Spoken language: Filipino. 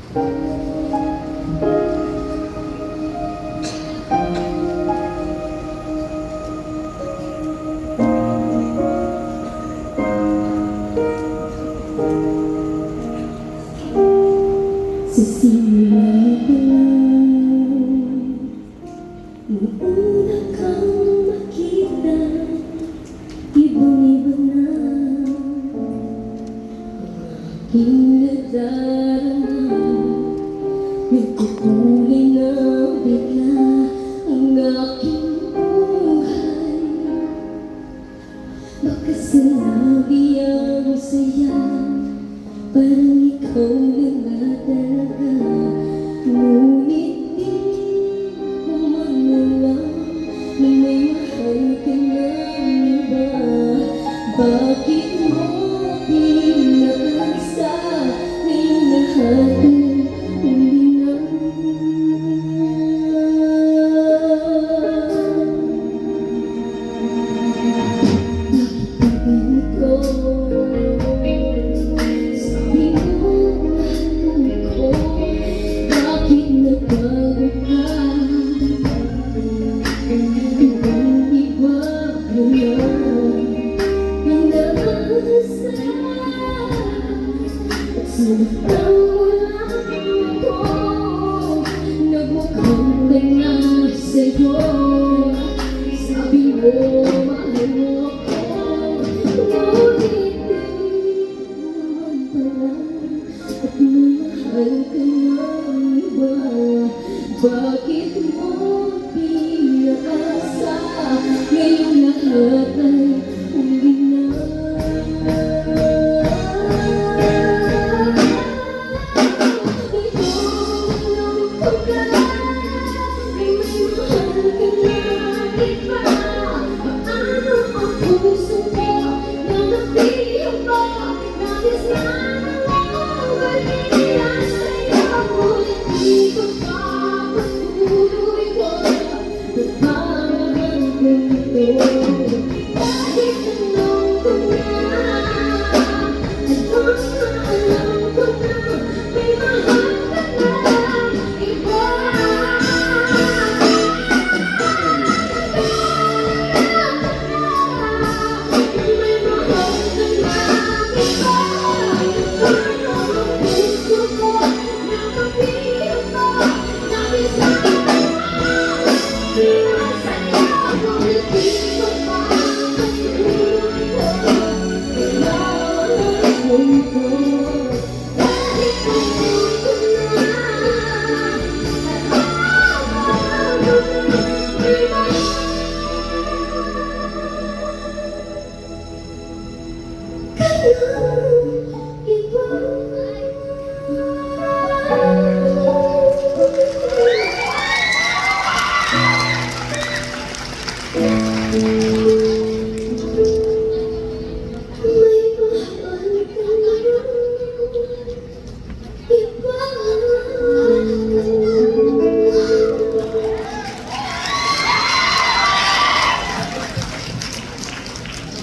Sa simula pa lang, nung una kang makita, ibang-iba na ang aking nadarama. Nagkukulay na bigla ang aking buhay. Baka sinabi ang saya, parang ikaw na nga talaga. Ngunit di ko manalang na may mahal ka ng iba. Bakit mo pinakasa ngayong lahat ay huli na? Bakit ganito? Sinaktan mo lang ako, nagmukhang kanya sa'yo. Sabi mo, mahal mo ako, ngunit di naman pala. At may mahal ka ng iba. Bakit